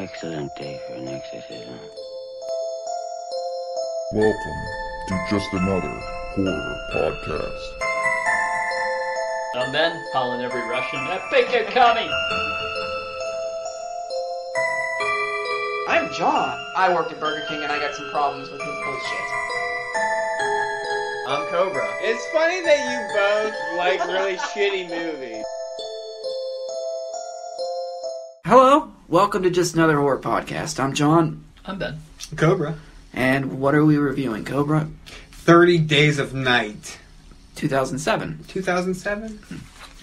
excellent day for an exorcism. Welcome to Just Another Horror Podcast. I'm Ben, calling every Russian. I think you're coming! I'm John. I worked at Burger King and I got some problems with his bullshit. I'm Cobra. It's funny that you both like really shitty movies. Hello, welcome to Just Another Horror Podcast. I'm John. I'm Ben. Cobra. And what are we reviewing, Cobra? 30 Days of Night. 2007. 2007?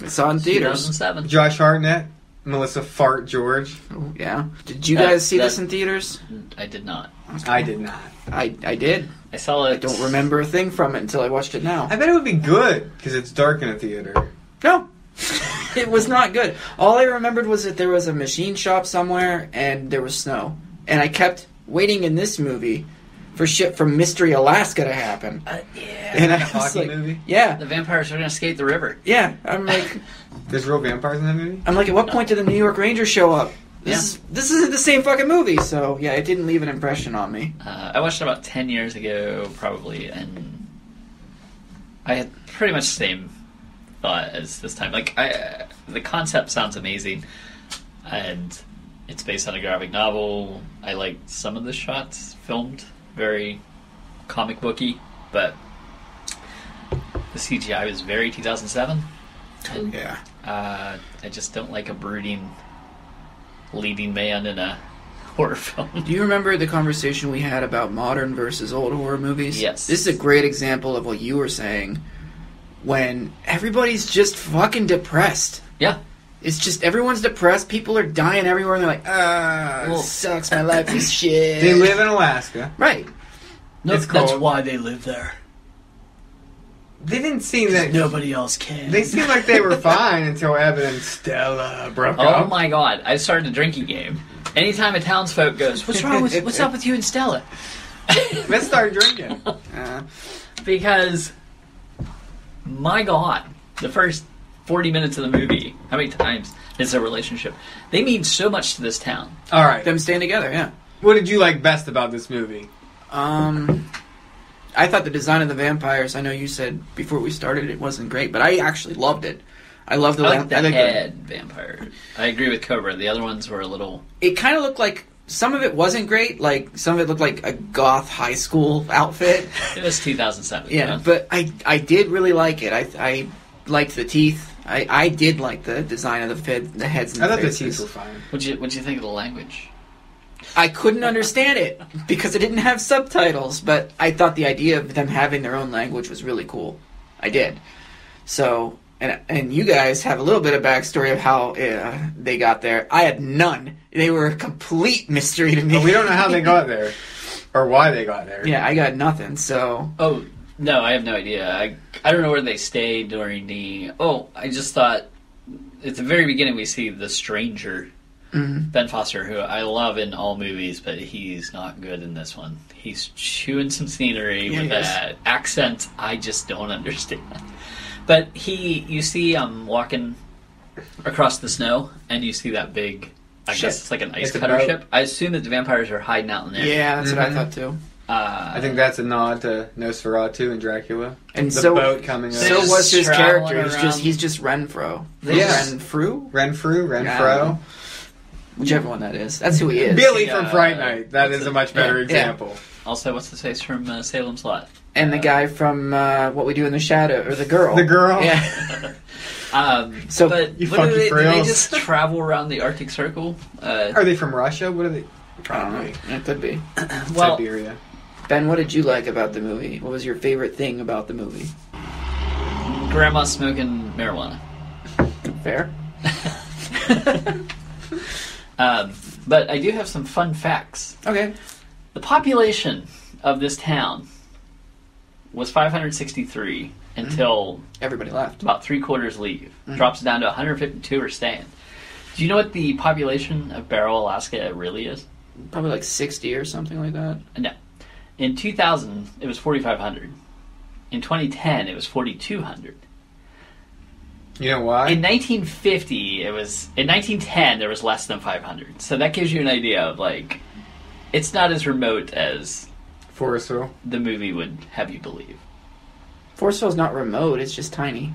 We saw it in theaters. 2007. Josh Hartnett, Melissa Fart George. Oh, yeah. Did you guys see this in theaters? I did not. I did not. I did. I saw it. I don't remember a thing from it until I watched it now. I bet it would be good, because it's dark in a theater. No. It was not good. All I remembered was that there was a machine shop somewhere and there was snow. And I kept waiting in this movie for shit from Mystery Alaska to happen. Yeah. And I A was hockey like, movie? yeah. The vampires are going to skate the river. Yeah. I'm like, There's real vampires in that movie? at what point did the New York Rangers show up? This isn't the same fucking movie, so yeah, it didn't leave an impression on me. I watched it about 10 years ago, probably, and I had pretty much the same thought as this time. Like, the concept sounds amazing, and it's based on a graphic novel. I liked some of the shots filmed, very comic booky, but the CGI was very 2007. And, Yeah. I just don't like a brooding leading man in a horror film. Do you remember the conversation we had about modern versus old horror movies? Yes. This is a great example of what you were saying, when everybody's just fucking depressed. Yeah. It's just, everyone's depressed, people are dying everywhere, and they're like, Well, it sucks, my life is shit. They live in Alaska. Right. No, It's that's cold. why they live there. They didn't seem that... Nobody else can. They seemed like they were fine until Evan and Stella broke Oh up. my god! I started a drinking game. Anytime a townsfolk goes, "What's wrong with? What's up with you and Stella?" Let's start drinking. Because, my god, the first 40 minutes of the movie, how many times is their relationship? They mean so much to this town. All right. Them staying together, yeah. What did you like best about this movie? I thought the design of the vampires, I know you said before we started it wasn't great, but I actually loved it. I love the I like the I think head vampire. I agree with Cobra. The other ones were a little... it kind of looked like, some of it wasn't great, like some of it looked like a goth high school outfit. It was 2007. Yeah, but I did really like it. I liked the teeth. I did like the design of the heads and I the thought the faces. teeth were fine. What'd you think of the language? I couldn't understand it because it didn't have subtitles, but I thought the idea of them having their own language was really cool. I did. So, and you guys have a little bit of backstory of how they got there. I had none. They were a complete mystery to me. But we don't know how they got there. Or why they got there. Yeah, I got nothing, so... Oh, no, I have no idea. I don't know where they stayed during the... Oh, I just thought... At the very beginning we see the stranger... Mm-hmm. Ben Foster, who I love in all movies, but he's not good in this one. He's chewing some scenery with that accent I just don't understand. But you see walking across the snow, and you see that big, I guess it's like an ice cutter ship. I assume that the vampires are hiding out in there. Yeah, that's what I thought too. I think that's a nod to Nosferatu and Dracula. And the so, boat coming over. So was his traveling character. He's around. just Renfro. Yeah. Renfrew? Renfro. Yeah. Whichever one that is. That's who he is. Billy from Fright Night. That is a much better yeah. example. Also, what's the face from Salem's Lot? And the guy from What We Do in the Shadow, or the girl. The girl? Yeah. So, you do fucking they frills. just travel around the Arctic Circle? Are they from Russia? What are they? Probably. It could be. Well, Siberia. Ben, what did you like about the movie? What was your favorite thing about the movie? Grandma smoking marijuana. Fair. But I do have some fun facts. Okay. The population of this town was 563 until Everybody left. about 3/4 leave. Drops down to 152 are staying. Do you know what the population of Barrow, Alaska really is? Probably like 60 or something like that. No. In 2000, it was 4,500. In 2010, it was 4,200. You know why? In 1950, in 1910, there was less than 500. So that gives you an idea of, like, it's not as remote as Forestville. the movie would have you believe. Forestville's not remote, it's just tiny.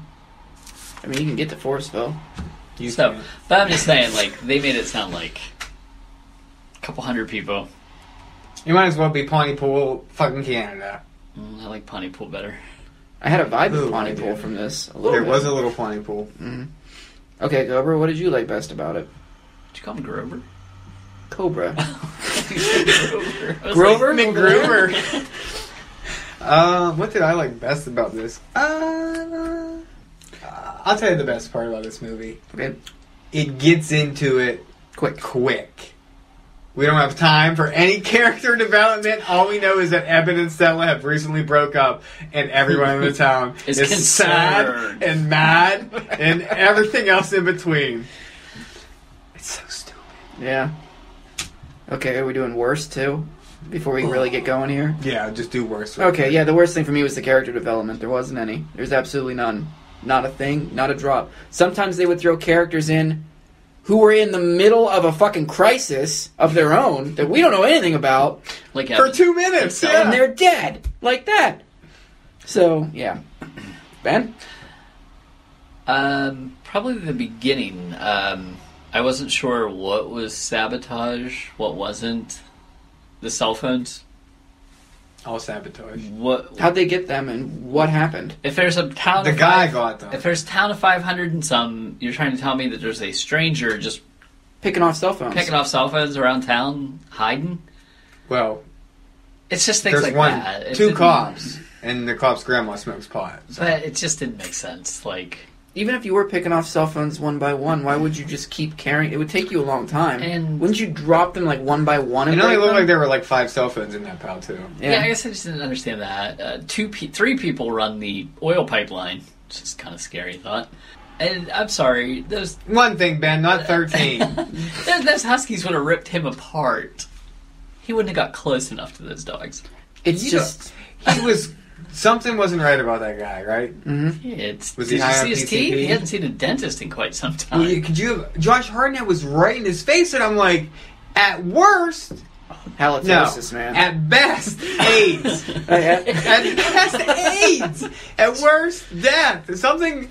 I mean, you can get to Forestville. But I'm just saying, like, they made it sound like a couple hundred people. You might as well be Pontypool, fucking Canada. I like Pontypool better. I had a vibe Ooh, of I Pontypool did. from this. There was a little Pontypool. Mm-hmm. Okay, Cobra, what did you like best about it? Did you call him Grover? Cobra. Grover? Grover? What did I like best about this? I'll tell you the best part about this movie. Okay. It gets into it Quick. We don't have time for any character development. All we know is that Eben and Stella have recently broke up, and everyone in the town Is is sad concerned. and mad and everything else in between. It's so stupid. Yeah. Okay, are we doing worst too? Before we really get going here? Yeah, just do worse. Okay, yeah, the worst thing for me was the character development. There wasn't any. There's absolutely none. Not a thing, not a drop. Sometimes they would throw characters in who were in the middle of a fucking crisis of their own that we don't know anything about, Like For 2 minutes, and yeah. they're dead. Like that. So, yeah. Ben? Probably the beginning. I wasn't sure what was sabotage, what wasn't. The cell phones. All sabotage. What? How'd they get them, and what happened? If there's a town, The of guy five- got them. If there's a town of 500 and some, you're trying to tell me that there's a stranger just Picking off cell phones. picking off cell phones around town, hiding. Well, It's just things there's like that. It 2 didn't- cops, and the cop's grandma smokes pot. So. But it just didn't make sense. Like, Even if you were picking off cell phones one by one, why would you just keep carrying? It would take you a long time. And- wouldn't you drop them like one by one? It And only break looked them? like there were like 5 cell phones in that pile, too. yeah, I guess I just didn't understand that. 3 people run the oil pipeline, which is kind of scary thought. And I'm sorry, those One thing, Ben, not 13. those huskies would have ripped him apart. He wouldn't have got close enough to those dogs. It's You just. He was... Something wasn't right about that guy, right? Did Was he you high see on his PCP? teeth? He hadn't seen a dentist in quite some time. Well, could you have... Josh Hartnett was right in his face, and I'm like, at worst... Halitosis, no. man. At best, AIDS. Oh, yeah? At best, AIDS. At worst, death. Something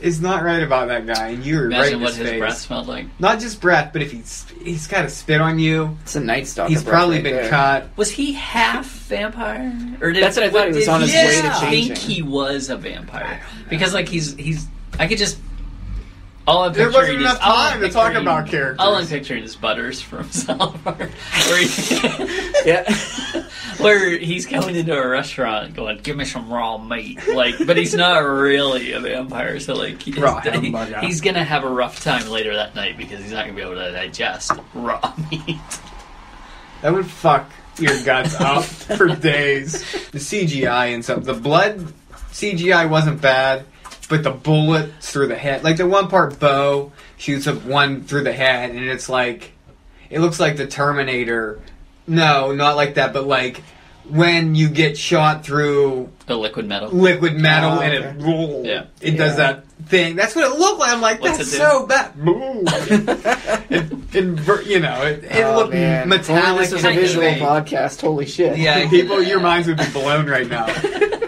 is not right about that guy, and you're right Imagine in what his his face. breath smelled like. Not just breath, but if he's got to spit on you, It's a Night Stalker. he's breath probably right been there. cut. Was he half vampire? Or That's what I thought. He was did on his way to think changing. he was a vampire? Because like he's I could just all I'm There picturing wasn't enough is, all I'm time to talk picturing- about characters. All I'm picturing is Butters from South Park, where, Yeah. where he's going into a restaurant and going, "Give me some raw meat," but he's not really a vampire, so like Raw hamburger. he's gonna have a rough time later that night because he's not gonna be able to digest raw meat. That would fuck your guts up for days. The CGI and stuff. The blood CGI wasn't bad, but the bullets through the head. Like the one part Bo shoots up one through the head, and it's like... It looks like the Terminator. No, not like that, but like when you get shot through The liquid metal. liquid metal Oh, and Yeah. it does that thing. That's what it looked like. I'm like, What's that's it do? so bad. Boom. It Oh, looked man. If only metallic. this was a and visual fake. podcast. Holy shit. Yeah, People, your minds would be blown right now.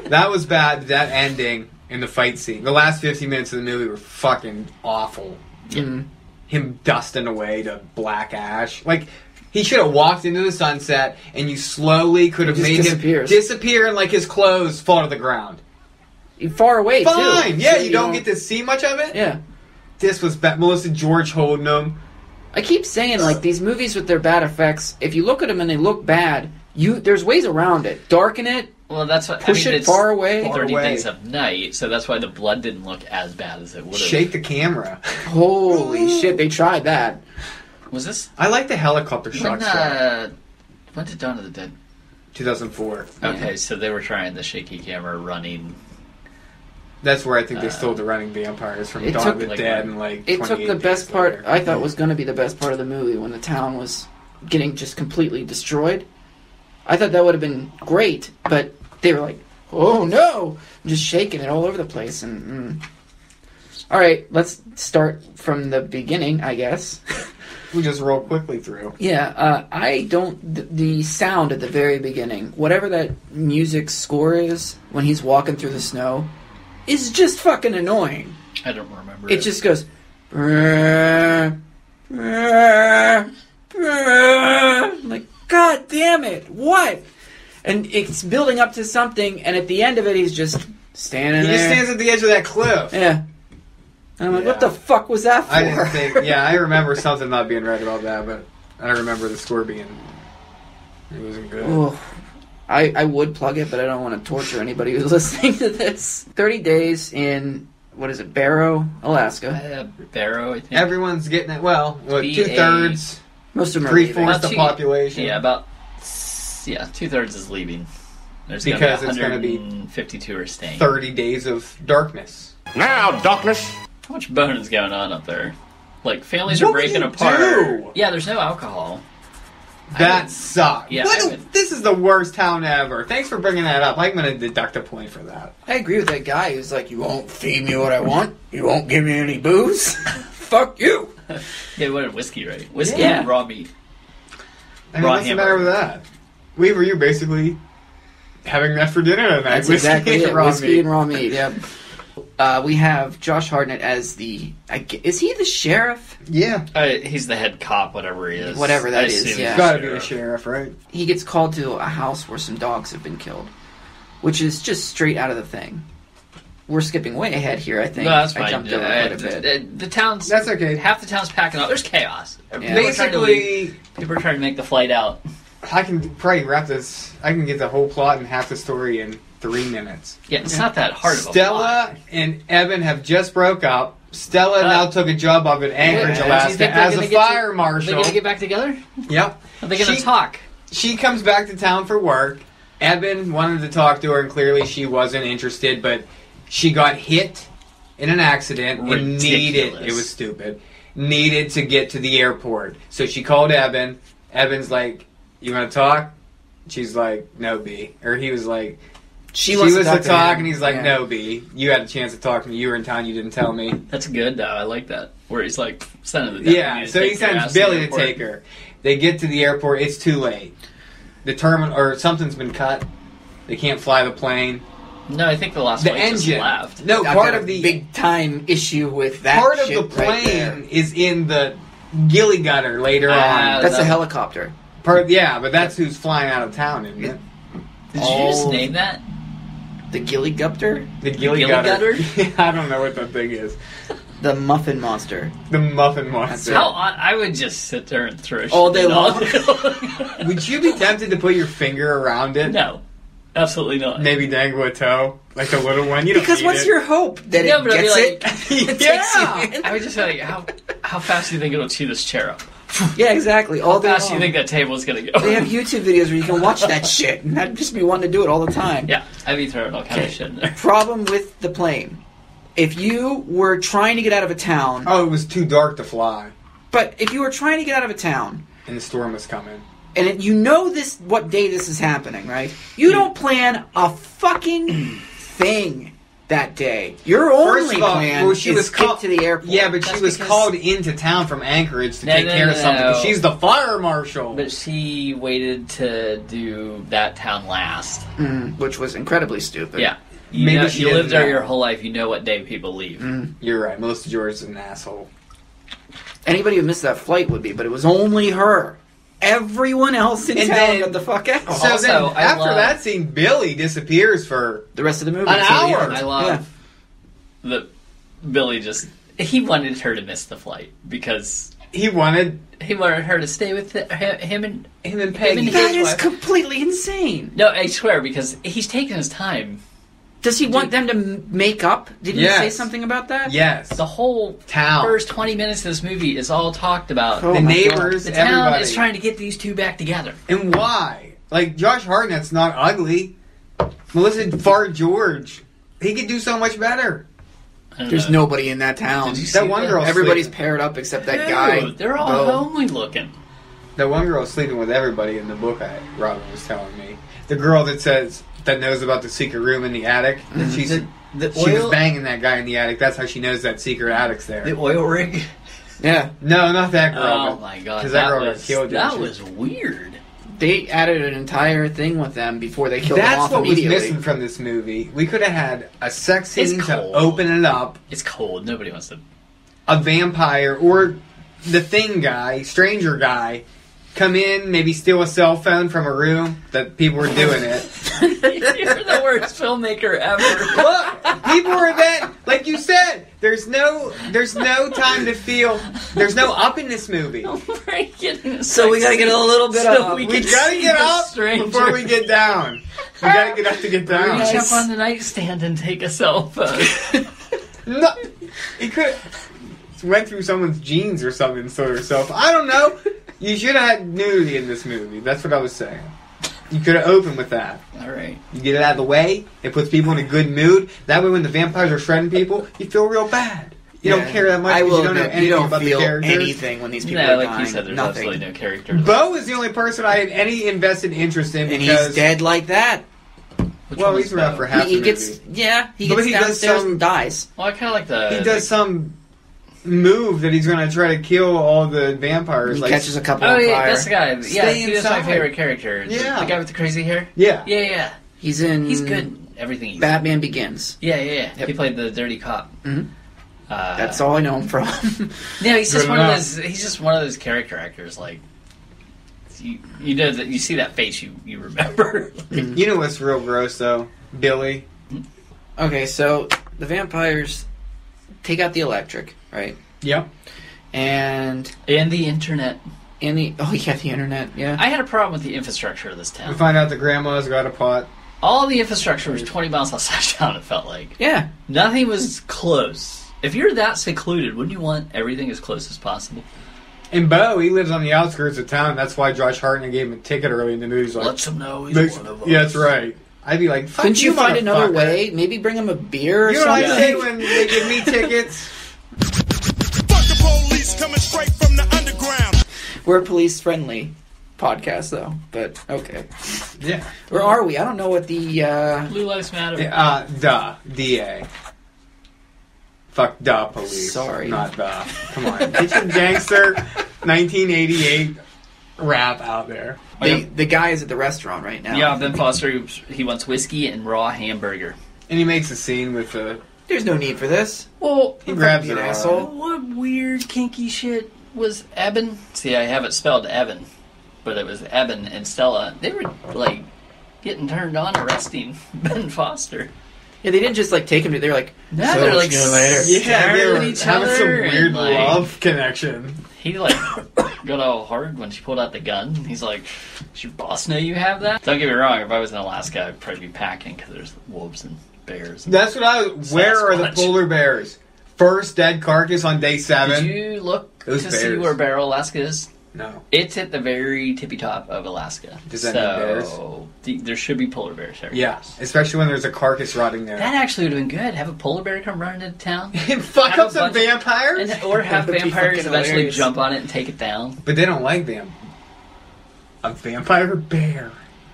That was bad. That ending and the fight scene. The last 15 minutes of the movie were fucking awful. Mm. Him dusting away to black ash. Like, he should have walked into the sunset and you slowly could have He just made disappears. him disappear and like his clothes fall to the ground. Far away, too. Fine! Yeah, So you don't get to see much of it. Yeah. This was bad. Melissa George holding them. I keep saying, like, these movies with their bad effects, if you look at them and they look bad, there's ways around it. Darken it, Well, that's what push it it's far away. 30 away. Days of Night, so that's why the blood didn't look as bad as it would have. Shake the camera. Holy shit, they tried that. Was this I like the helicopter shot. when did Dawn of the Dead? 2004. Okay, so they were trying the shaky camera running. That's where I think they stole the running vampires from It Dawn took, of the like, Dead and like It took 28 the best days part, later. I thought was going to be the best part of the movie, when the town was getting just completely destroyed. I thought that would have been great, but they were like, oh no! Just shaking it all over the place. And All right, let's start from the beginning, I guess. We just roll quickly through. Yeah, I don't... The sound at the very beginning, whatever that music score is, when he's walking through the snow, is just fucking annoying. I don't remember It just goes... Like, God damn it, what? And it's building up to something, and at the end of it, he's just standing there. He just stands at the edge of that cliff. Yeah. And I'm like, Yeah. what the fuck was that for? I didn't think. Yeah, I remember something not being right about that, but I don't remember the score being. It wasn't good. Ooh. I would plug it, but I don't want to torture anybody who's listening to this. 30 days in, what is it, Barrow, Alaska. Barrow, I think. Everyone's getting it. Well, what, BA. 2/3, Most of them are leaving. 3/4 About the two- population. Yeah, about 2/3 is leaving. There's Because gonna it's be gonna be 152 are staying. 30 days of darkness. Now, darkness. How much boning's going on up there? Like, families are What breaking do you apart. do? Yeah, there's no alcohol. That sucks. yeah, What I a- would- this is the worst town ever. Thanks for bringing that up. I'm going to deduct a point for that. I agree with that guy who's like, you won't feed me what I want? You won't give me any booze? Fuck you! They wanted whiskey, right? Whiskey Yeah. and raw meat. I mean, Raw what's the matter with that? Weaver, you're basically having that for dinner tonight. That's Whiskey exactly and it. raw Whiskey meat. and raw meat, yep. We have Josh Hartnett as the... is he the sheriff? Yeah. He's the head cop, whatever he is. Whatever that I is, assume yeah. he's Gotta be the sheriff, right? He gets called to a house where some dogs have been killed, which is just straight out of the thing. We're skipping way ahead here, I think. No, that's fine. I jumped over quite a bit. The town's... That's okay. Half the town's packing up. There's chaos. Yeah. Basically, People are trying to make the flight out. I can probably wrap this. I can get the whole plot and half the story in 3 minutes. Yeah, it's not that hard of a Stella plot. and Evan have just broke up. Stella now took a job up in Anchorage, Yeah. Do you Alaska, think they're as gonna a get to- fire Are they marshal. going to get back together? Yep. Are they going to She- talk? She comes back to town for work. Evan wanted to talk to her, and clearly she wasn't interested, but she got hit in an accident and needed, Ridiculous. it was stupid, needed to get to the airport. So she called Evan. Evan's like, you want to talk? She's like, no, B. Or he was like, she wants was to to talk, him. and he's like, Yeah. no, B. You had a chance to talk to me. You were in town. You didn't tell me. That's good, though. I like that. Where he's like, sending the deputy Yeah, to so take he your sends ass Billy the to airport. take her. They get to the airport. It's too late. The terminal, or something's been cut. They can't fly the plane. No, I think the last The flight just engine. left. No, I've part got a of the big time issue with that. part of shit the right there. plane is in the gilly gutter later Ah, on. That's that- a helicopter. Yeah, but that's who's flying out of town, isn't it? Did you just all- name that? The Gilly Gupter? The gilly gilly gutter. gutter? I don't know what that thing is. The Muffin Monster. The muffin monster. How on? I would just sit there and throw shit All day in long. long. Would you be tempted to put your finger around it? No, absolutely not. Maybe dangle a toe, like the little one. You don't Because need what's it. your hope? That Yeah, it but I'd be gets like- it? It takes Yeah. you in? I would just say, like, how fast do you think it'll chew this chair up? Yeah, exactly. All How day fast do you long. think that table's gonna go? They have YouTube videos where you can watch that shit, and I'd just be wanting to do it all the time. Yeah, I'd be throwing all kind of shit in there. Problem with the plane. If you were trying to get out of a town, Oh, it was too dark to fly, but if you were trying to get out of a town, and the storm was coming. and you know this, what day this is happening, right? You don't plan a fucking thing that day. Your First only of all, plan well, she is was get called to the airport. Yeah, but That's she was because- called into town from Anchorage to No, take no, care no, of something. 'Cause no. she's the fire marshal. But she waited to do that town last. Which was incredibly stupid. Yeah. You Maybe know, she you lived didn't there know. your whole life. You know what day people leave. You're right. Melissa George is an asshole. Anybody who missed that flight would be, but it was only her. Everyone else in And town then- got the fuck out. So Also, then, I after love- that scene, Billy disappears for The rest of the movie. An until the hour. end. I love that Billy just... He wanted her to miss the flight because he wanted he wanted her to stay with him and... him and Peggy. and That his is wife. completely insane. No, I swear, because he's taking his time. Does he want them to make up? Did he Yes. say something about that? Yes, The whole town, first 20 minutes of this movie is all talked about. Oh the my neighbors, The town everybody. is trying to get these two back together. And why? Like, Josh Hartnett's not ugly. Melissa Fart George, he could do so much better. I don't There's know. nobody in that town. Did you see That one girl, Everybody's sleeping. paired up except that Dude, guy. they're all Bo. homely looking. That one girl sleeping with everybody in the book. Robin was telling me the girl that knows about the secret room in the attic. That she's She was banging that guy in the attic. That's how she knows that secret attic's there. The oil rig. Yeah. No, not that girl. Oh my god, Because that girl got killed. That was weird. They added an entire thing with them before they killed them off That's what was immediately. missing from this movie. We could have had a sex scene It's to cold. open it up. It's cold. Nobody wants to. A vampire or the thing guy, stranger guy, come in, maybe steal a cell phone from a room that people were doing it. You're the worst filmmaker ever. Look, people were that, like you said. There's no time to feel. There's no up in this movie. So we gotta get a little bit up. We gotta get up before we get down. We gotta get up to get down. Reach up on the nightstand and take a cell phone. No, he could went through someone's jeans or something and stole herself. I don't know. You should have had nudity in this movie. That's what I was saying. You could have opened with that. All right. You get it out of the way. It puts people in a good mood. That way, when the vampires are shredding people, you feel real bad. You don't care that much I because will you don't know admit, anything you don't about the feel characters. anything when these people No, are like dying. you said, there's Nothing. absolutely no characters. Bo is the only person I had any invested interest in And because he's dead like that. Which well, one he's was around Bo? for half He the gets movie. he But gets he does downstairs some- and dies. Well, I kind of like the. He does some move that he's going to try to kill all the vampires. He like, catches a couple Oh on yeah, fire. that's the guy. Yeah, Stay he was my inside. favorite character. Yeah. The guy with the crazy hair. Yeah. Yeah. He's in. He's good. in Everything. He's Batman Begins. Yeah. Yep. He played the dirty cop. Mhm. That's Uh, all I know him from. Yeah, he's just Good one of enough. those. He's just one of those character actors. Like you know that you see that face, you remember. You know what's real gross though? Billy. Okay, so the vampires take out the electric, right? Yep. And And the internet. the internet, yeah. I had a problem with the infrastructure of this We town. find out the grandma's got a pot. All the infrastructure was 20 miles outside town. It felt like Yeah. nothing was close. If you're that secluded, wouldn't you want everything as close as possible? And Bo, he lives on the outskirts of town. That's why Josh Hartnett gave him a ticket early in the movie. He's like, Let them know he's makes- one of us. yeah, that's right. I'd be like, fuck Couldn't you find another motherfucker. way? Maybe bring him a beer or You know what something? I say when they give me tickets? Fuck the police coming straight from the underground. We're a police-friendly podcast, though. But, okay. Yeah. Or are we? I don't know what the... Blue Lives Matter. DA. Fuck the police. Sorry. Not the. Come on. Get your gangster 1988 rap out there. The guy is at the restaurant right now. Yeah, Ben Foster, he wants whiskey and raw hamburger. And he makes a scene with the. There's no need for this. Well, He grabs Be it an all. asshole. what weird kinky shit was Eben? See, I have it spelled Evan, but it was Eben and Stella. They were like getting turned on, arresting Ben Foster. Yeah, they didn't just, like, take him to... They're like... No, "So, they're like see you later." Yeah, they staring were at each having other some weird and, like, love connection. He like got all hard when she pulled out the gun. He's like, "Does your boss know you have that?" Don't get me wrong. If I was in Alaska, I'd probably be packing because there's wolves and bears. That's what I. Where are the Sasquatch. polar bears? First dead carcass on day 7. Did you look Those to see bears. where Barrow, Alaska is? No. It's at the very tippy top of Alaska. Does that mean bears? There should be polar bears there. Yeah, especially when there's a carcass rotting there. That actually would have been good. Have a polar bear come running into town. Fuck Have up a some bunch- vampires? Or have That would be vampires fucking eventually hilarious. jump on it and take it down. But they don't like them. A vampire bear.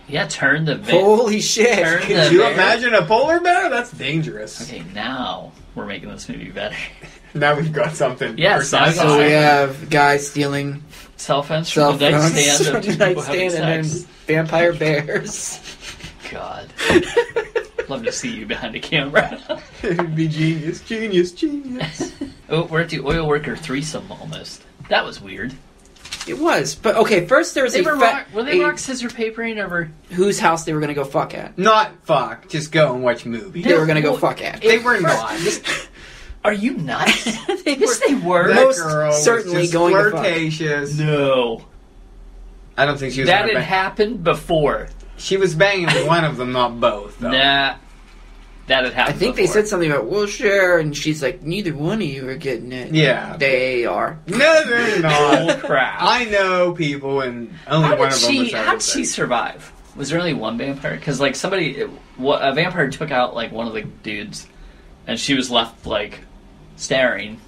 Yeah, turn the Holy shit. Turn Could the you bear. imagine a polar bear? That's dangerous. Okay, now we're making this movie better. Now we've got something. Yes, for I sci-fi. got So we have guys stealing Cell phones cell from the phones nightstand from of the two people having nightstand and then sex. vampire bears. God. Love to see you behind the camera. It'd be genius, genius, genius. Oh, we're at the oil worker threesome almost. That was weird. It was. But, okay, first there was They a... were they a- rock, scissor, papering over? whose house they were going to go fuck at. Not fuck. Just go and watch movies. They were going to go well, fuck at. They were not. Are you nuts? They yes, they were. That Most girl was certainly just going to fuck. flirtatious. No. I don't think she was. That gonna had bang. happened before. She was banging one of them, not both. Though. Nah. That had I happened think before. they said something about, we'll share, and she's like, neither one of you are getting it. Yeah. They are. No, they're Holy not. crap. I know people, and only How one did of them was how did she survive? Was there only one vampire? Because, like, a vampire took out, like, one of the dudes, and she was left, like, staring.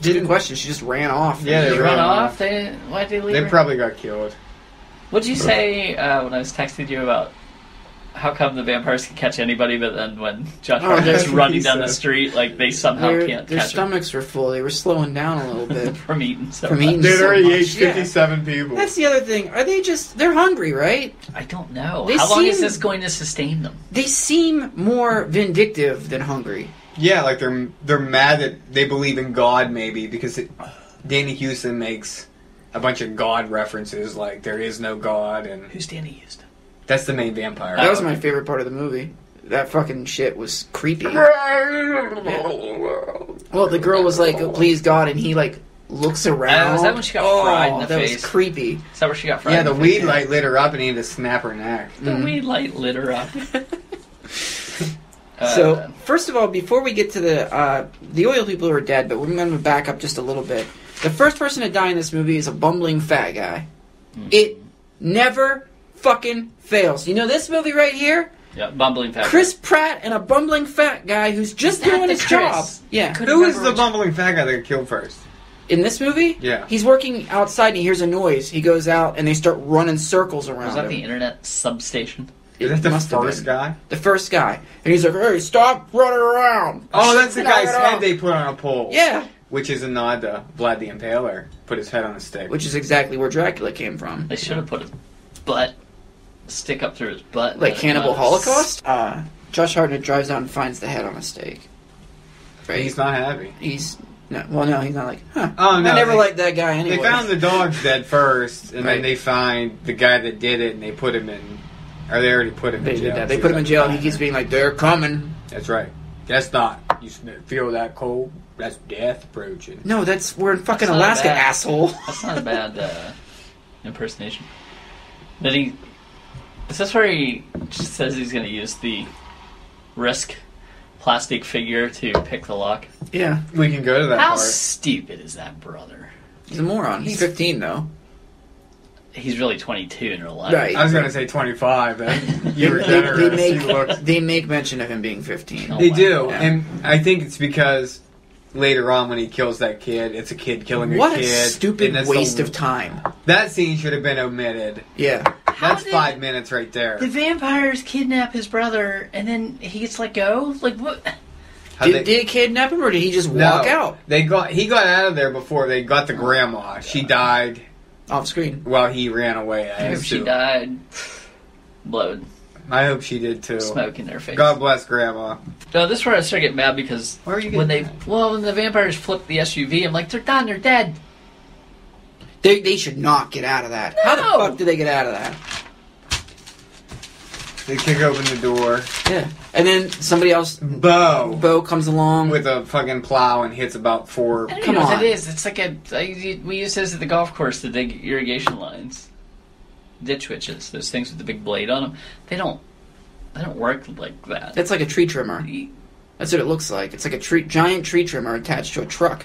Good question. She just ran off. Yeah, Did they they ran run off. off? Why'd they leave They her? probably got killed. What'd you say when I was texting you about how come the vampires can catch anybody, but then when Josh Hartnett's running down the street, like they somehow can't their catch stomachs were full. They were slowing down a little bit him from eating so from eating They'd so already much. ate 57 people. That's the other thing. Are they they're hungry, right? I don't know. They How long is seem- this going to sustain them? They seem more vindictive than hungry. Yeah, like they're mad that they believe in God, maybe, because Danny Houston makes a bunch of God references, like there is no God, and Who's Danny Houston? that's the main vampire. That was my favorite part of the movie. That fucking shit was creepy. Well, the girl was like, oh, "Please God," and he like looks around. Was that when she got fried in the that face? was creepy. Is that where she got fried? Yeah, in the face? weed light lit her up and he had to snap her neck. The weed light lit her up. So, first of all, before we get to the oil people who are dead, but we're going to back up just a little bit. The first person to die in this movie is a bumbling fat guy. It never fucking fails. You know this movie right here? Yeah, bumbling fat. Chris Pratt and a bumbling fat guy who's just Is that doing the his Chris? job. Yeah. Couldn't Who is remember the which- bumbling fat guy that got killed first? In this movie? Yeah. He's working outside and he hears a noise. He goes out and they start running circles around Was that him. the internet substation? Is that the must have first been. guy? The first guy. And he's like, hey, stop running around. Oh, that's the Knock guy's it head off. they put on a pole. Yeah. Which is a nod to Vlad the Impaler. Put his head on a stick. Which is exactly where Dracula came from. They should have put his butt, stick up through his butt. Like but Cannibal not. Holocaust? Josh Hartnett drives out and finds the head on a stake. Right? He's not happy. He's no, he's not like, huh. Oh, no, I never they- liked that guy anyway. They found the dogs dead first, and Right. then they find the guy that did it, and they put him in. Or they already put him They in jail. did that. They put him in jail, and he keeps being like, "They're coming." That's right. That's not. You feel that cold? That's death approaching. No, we're in fucking That's not Alaska, bad. asshole. That's not a bad impersonation. Then is this where he just says he's going to use the Risk plastic figure to pick the lock? Yeah, We can go to that How part. stupid is that brother? he's a moron. He's 15 though. He's really 22 in real life. Right. I was going to say 25, then. You were They generous. make You looked- they make mention of him being 15. Oh. They do, Yeah. and I think it's because later on when he kills that kid, it's a kid killing What a a kid. stupid and that's waste the- of time. That scene should have been omitted. Yeah. That's did- 5 minutes right there. The vampires kidnap his brother, and then he gets let go? Like, what? How Did he kidnap him or did he just walk out He got out of there before they got the grandma. She died off screen? while he ran away. I I hope she assume. died. Blood. I hope she did too. Smoke in their face. God bless grandma. No, this is where I start getting mad because Why are you when getting when the vampires flip the SUV, I'm like, they're done, they're dead. They should not get out of that. How the No. fuck did they get out of that? They kick open the door. Yeah. And then somebody else, Bo Bo comes along. with a fucking plow and hits about 4. I don't Come know what on. that is. It's like we use this at the golf course to dig irrigation lines. Ditch witches, those things with the big blade on them. They don't work like that. That's like a tree trimmer. That's what it looks like. It's like a giant tree trimmer attached to a truck.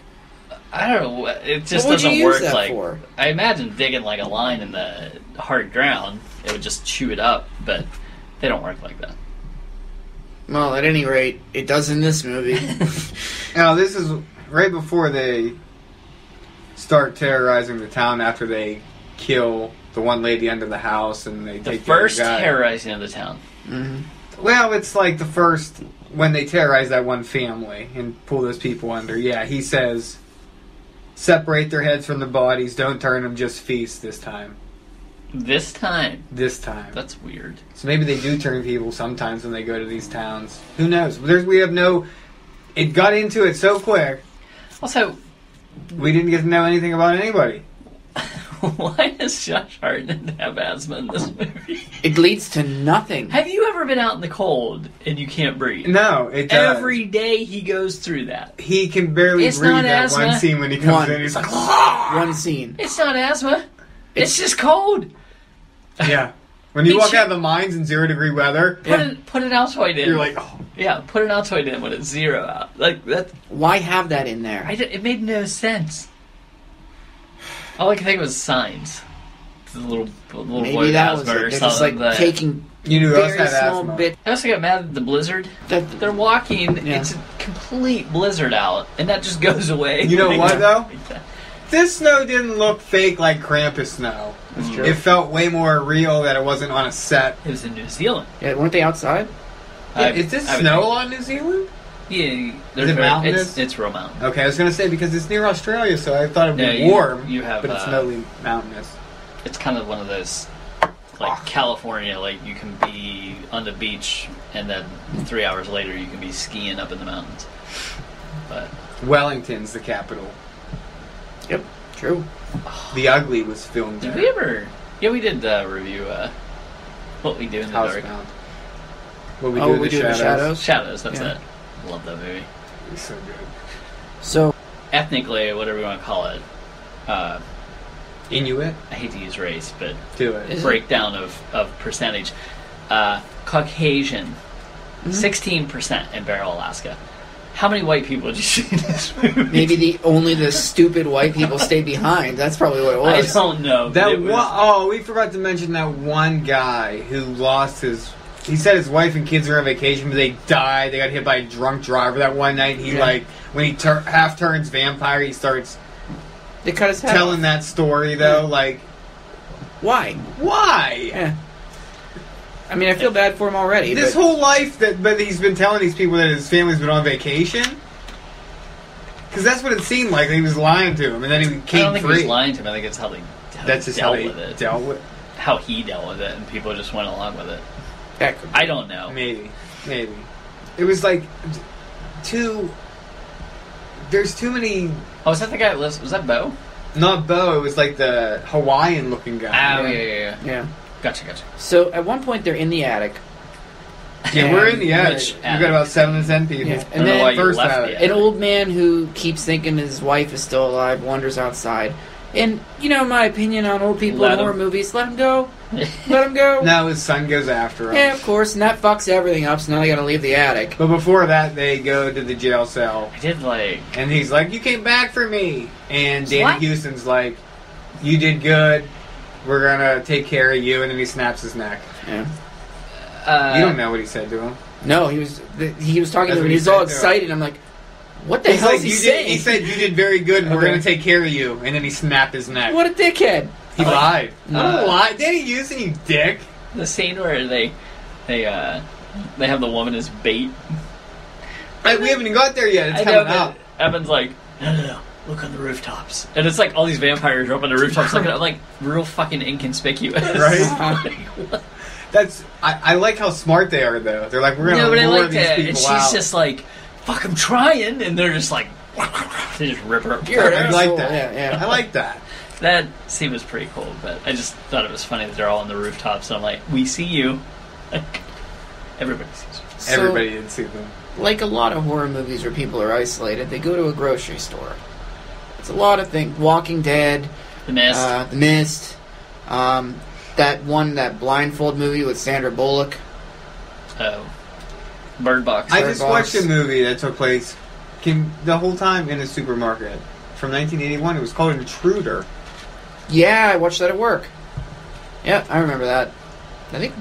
I don't know. It just What would you doesn't use work that like. for? I imagine digging like a line in the hard ground, it would just chew it up, but they don't work like that. Well, at any rate, it does in this movie. Now this is right before they start terrorizing the town after they kill the one lady under the house and they The take first the other guy. terrorizing of the town. Well, it's like the first when they terrorize that one family and pull those people under. Yeah, he says, separate their heads from the bodies. Don't turn them. Just feast this time. This time. This time. That's weird. So maybe they do turn people sometimes when they go to these towns. Who knows? We have no. It got into it so quick. Also, We didn't get to know anything about anybody. why does Josh Hartnett have asthma in this movie? It leads to nothing. Have you ever been out in the cold and you can't breathe? No, it does. Every day he goes through that. He can barely It's breathe not that asthma. one scene when he comes One. in. He's like, One scene. It's not asthma. It's just cold. yeah. When you He walk should- out of the mines in 0-degree weather, Put an Altoid in. you're like, oh. Yeah, put an Altoid in when it's 0 out. Like that. Why have that in there? It made no sense. All I could think was signs. The little boy Maybe with that was asthma it. or They're just something. like taking You knew who else very had small asthma. bit. I also got mad at the blizzard. That They're walking. Yeah. It's a complete blizzard out, and that just goes away. You know what, though? This snow didn't look fake like Krampus snow. That's true. It felt way more real that it wasn't on a set. It was in New Zealand. Yeah, weren't they outside? Is this snow on New Zealand? Yeah, Is it mountainous? It's real mountain. Okay, I was going to say, because it's near Australia, so I thought it would be warm. You have, but it's snowy mountainous. It's kind of one of those, like California, like you can be on the beach and then 3 hours later you can be skiing up in the mountains. But Wellington's the capital. Yep, true. The Ugly was filmed did there. we ever? Yeah, we did review What We Do in the Dark. Housebound. What we Oh, do we in do the the shadows. Shadows. That's Yeah. it. Love that movie. It's so good. So, Ethnically, whatever you want to call it. Inuit? I hate to use race, but Do it. Is it? breakdown of percentage. Caucasian, 16% in Barrow, Alaska. How many white people did you see in this movie? maybe only the stupid white people stayed behind. That's probably what it I was. don't know. That It was- one, oh, we forgot to mention that one guy who lost his. He said his wife and kids were on vacation, but they died. They got hit by a drunk driver that one night. He when he half turns vampire, he starts They cut his head telling off. that story though. Like, Why? why? Yeah. I mean, I feel bad for him already. This but whole life but he's been telling these people that his family's been on vacation. Because that's what it seemed like. He was lying to him, and then he I came don't think free. he was lying to him. I think it's how they That's just how dealt he with it. dealt with. How he dealt with it, and people just went along with it. that could be. I don't know. Maybe. It was like there's too many. Oh, was that the guy that lives? Was that Bo? Not Bo. It was like the Hawaiian looking guy. Oh, yeah. Yeah. Gotcha. So at one point they're in the attic. Yeah, we're in the attic. Which We attic? got about 7 to 10 people. Yeah. I don't And know then why you first left attic. the An attic. old man who keeps thinking his wife is still alive wanders outside. And, you know, my opinion on old people Let in horror him. movies, let him go. Let him go. Now his son goes after him. Yeah, of course, and that fucks everything up, so now they gotta leave the attic. But before that, they go to the jail cell. I did like. And he's like, "You came back for me." And Danny What? Houston's like, "You did good. We're gonna take care of you." And then he snaps his neck. Yeah. You don't know what he said to him. No, he was talking That's to him, what and he he was said all to him. excited. I'm like, what the He's hell like, is he "You saying? did." He said, "You did very good. And we're Okay. gonna take care of you." And then he snapped his neck. What a dickhead. He lied. What a Uh, lie, Danny Houston, you dick. The scene where they have the woman as bait. We haven't even got there yet. It's I know, coming up. but Evan's like, no, look on the rooftops. And it's like all these vampires are up on the rooftops looking at like real fucking inconspicuous. Right? That's I like how smart they are though. They're like, we're gonna No, but I lure like these that. people And she's out. just like, fuck, I'm trying. And they're just like, they just rip her apart. You're an I asshole. like that. Yeah. I like that. That scene was pretty cool, but I just thought it was funny that they're all on the rooftops. And I'm like, we see you. Like, everybody sees you. So, Everybody did see them. like a lot of horror movies where people are isolated, they go to a grocery store. It's a lot of things. Walking Dead, The Mist. The Mist, that blindfold movie with Sandra Bullock. Bird Box. I Bird just Box. watched a movie that took place the whole time in a supermarket from 1981. It was called Intruder. Yeah, I watched that at work. Yeah, I remember that. I think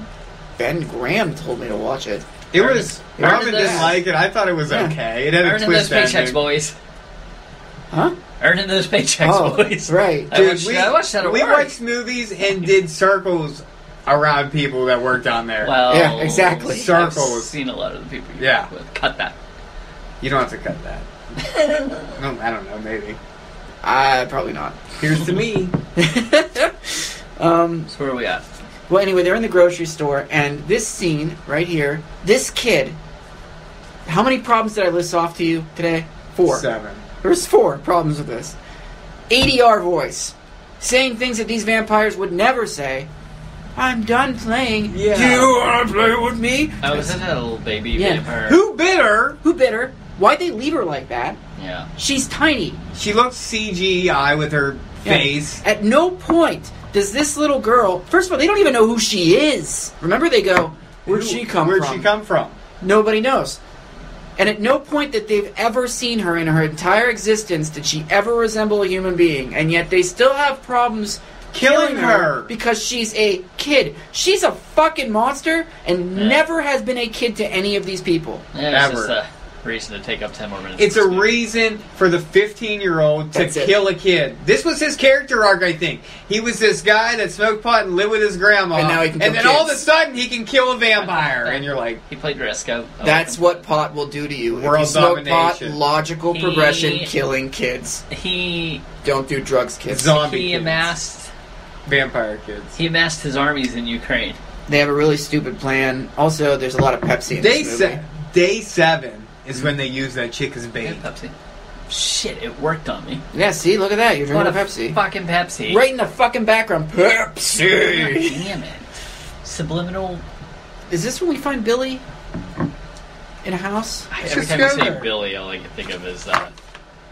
Ben Graham told me to watch it. It was. Robin those- didn't like it. I thought it was Yeah. okay. It had a Earning those twist paychecks, ending. boys. Huh? Earning those paychecks, Oh, boys. right. I watched that at we work. watched movies and did circles around people that worked down there. Well, Yeah, exactly. Circles. I've seen a lot of the people you Yeah. work with. Cut that. You don't have to cut that. No, I don't know. Maybe. Probably not. Here's to me. So where are we at? Well, anyway, they're in the grocery store, and this scene right here, this kid. How many problems did I list off to you today? 4. 7. There's 4 problems with this. ADR voice. Saying things that these vampires would never say. I'm done playing. Yeah. Do you want to play with me? Oh, is that a little baby Yeah. vampire? Who bit her? Who bit her? Why'd they leave her like that? Yeah. She's tiny. She looked CGI with her Yeah. face. At no point does this little girl... First of all, they don't even know who she is. Remember, they go, where'd she come Where'd from? she come from? Nobody knows. And at no point that they've ever seen her in her entire existence did she ever resemble a human being. And yet they still have problems Killing her. because she's a kid. She's a fucking monster and never has been a kid to any of these people. Yeah, it's Ever. just reason to take up 10 more minutes. It's of a this movie. reason for the 15-year-old to That's it. kill a kid. This was his character arc, I think. He was this guy that smoked pot and lived with his grandma. And now he can kill then all of a kids. sudden he can kill a vampire. And you're like, He played Risco. That's what pot will do to you. If World you smoke domination. pot, logical He- progression, killing kids. He Don't do drugs, kids. zombie he kids. amassed Vampire kids. he amassed his armies in Ukraine. They have a really stupid plan. Also, there's a lot of Pepsi in this movie. Day 7 is when they use that chick as Hey, bait. Pepsi. Shit, it worked on me. Yeah, see, look at that. You're What drinking a Pepsi. fucking Pepsi. Right in the fucking background. God Pepsi! damn it. Subliminal. Is this when we find Billy? In a house? Every Just time you go say there. Billy, all I can think of is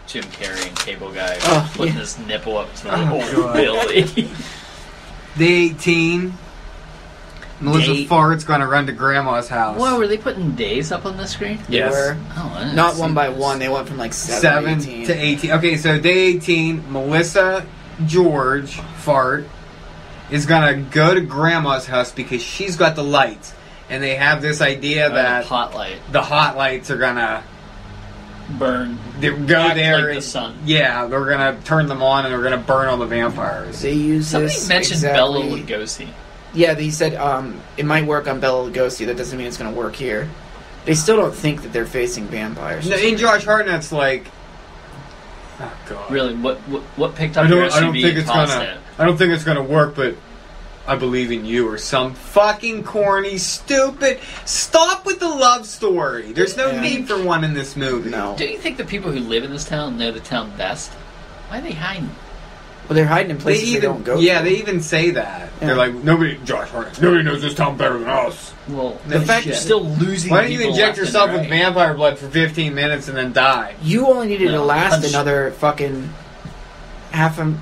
Jim Carrey and Cable Guy Oh, putting yeah. his nipple up to the Oh, old God. Billy. Day 18. Melissa Day- Fart's gonna run to Grandma's house. Whoa, were they putting days up on the screen? They Yes. were. Oh, I didn't Not see one by this. one. They went from like 7 7 to 18. to 18. Okay, so day 18, Melissa George Fart is gonna go to Grandma's house because she's got the lights. And they have this idea Oh, that the hot light the hot lights are gonna burn. go Act there. like and- the sun. Yeah, they're gonna turn them on and they're gonna burn all the vampires. They use Somebody this mentioned exactly. Bela Lugosi. Yeah, they said it might work on Bela Lugosi. That doesn't mean it's going to work here. They still don't think that they're facing vampires. No, and Josh Hartnett's like, oh god, Really, what picked up I your don't SUV think it's and tossed gonna. it? I don't think it's gonna work, but I believe in you, or some fucking corny, stupid. Stop with the love story. There's no Yeah. need for one in this movie. No. Do you think the people who live in this town know the town best? Why are they hiding? Well, they're hiding in They places they, even, don't go yeah, to. they even say that. Yeah. They're like, Josh Hartnett, nobody knows this town better than us. Well, No the fact shit. you're still losing. Why don't you people inject left and yourself with right. vampire blood for 15 minutes and then die? You only needed to No, last punch. another fucking half an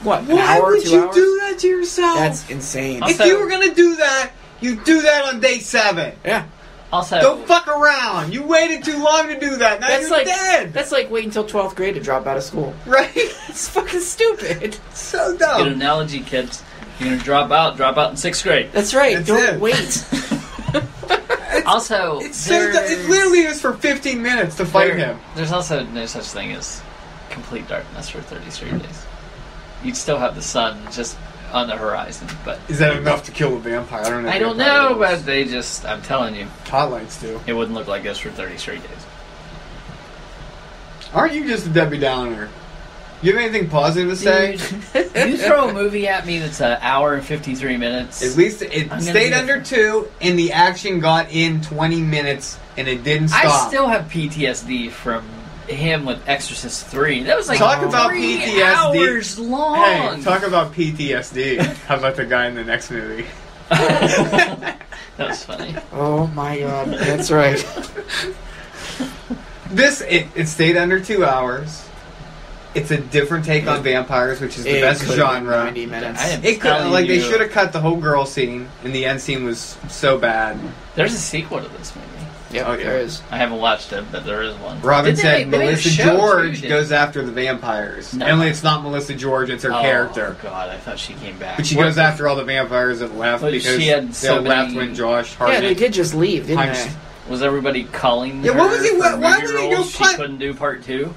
what? An Why hour, would 2 you hours? do that to yourself? That's insane. I'll- if you were gonna do that, you do that on day 7. Yeah, Also, Don't fuck around. You waited too long to do that. Now that's you're like dead. that's like waiting until 12th grade to drop out of school. Right? It's fucking stupid. So good dumb. analogy, kids. You're gonna drop out in 6th grade. That's right. That's Don't it. wait. Also, It's so dumb. It literally is for 15 minutes to fight him. There's also no such thing as complete darkness for 30 straight days. You'd still have the sun just on the horizon, but Is that enough to kill a vampire? I don't know. I don't know. But they just—I'm telling you, Hot lights do. it wouldn't look like this for 30 straight days. Aren't you just a Debbie Downer? You have anything positive to say? You throw a movie at me that's an hour and 53 minutes. At least it I'm gonna stayed be under 2, and the action got in 20 minutes, and it didn't stop. I still have PTSD from him with Exorcist 3. That was like Talk about 3 PTSD. hours long. Hey, talk about PTSD. How about the guy in the next movie? That was funny. Oh my god, that's right. It stayed under 2 hours. It's a different take on vampires, which is the It best could've been genre. 90 minutes. I am It could telling like they you, should have cut the whole girl scene, and the end scene was so bad. There's a sequel to this movie. Yeah, Oh, yeah. there is. I haven't watched it, but there is one. Robin Didn't said they made a Melissa show, too, George didn't goes after the vampires. No. Only it's not Melissa George; it's her Oh, character. God, I thought she came back. But she What- goes after all the vampires that left But because she had they so all left many- when Josh Yeah, Hartnett. they did just leave, didn't punched- they? Was everybody calling Yeah, her what was he- for why movie would he go roles? She punch- couldn't do part 2?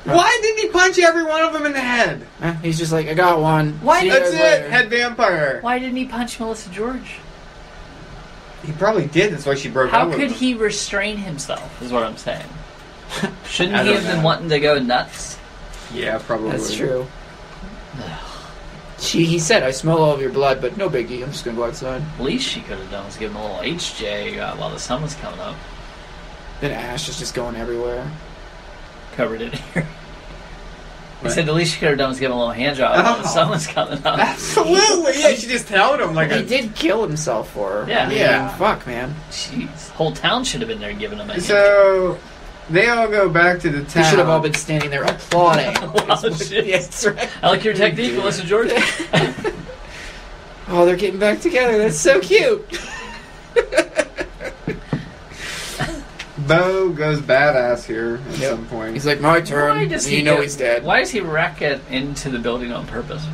Why didn't he punch every one of them in the head? He's just like, I got one. Why- See you That's guys it. later. Head vampire. Why didn't he punch Melissa George? He probably did. That's why she broke How up with could him. he restrain himself, is what I'm saying. Shouldn't I he don't have been know. wanting to go nuts? Yeah, probably. That's true. He said, I smell all of your blood, but no biggie. I'm just going to go outside. Least she could have done was give him a little HJ while the sun was coming up. Then Ash is just going everywhere. Covered it here. He What? said the least she could have done was give him a little hand job while the Oh. sun was coming up. Absolutely. Yeah, she just held him like He a. did kill himself for her. Yeah. I mean, Yeah. fuck, man. Jeez. Whole town should have been there giving him a hand job. So they all go back to the town. They should have all been standing there applauding. Wow, shit. Yeah, that's right. I like your technique, Melissa George. Oh, they're getting back together. That's so cute. Bo goes badass here at Yep. some point. He's like, my turn. Why does And he you know get- he's dead. Why does he wreck it into the building on purpose?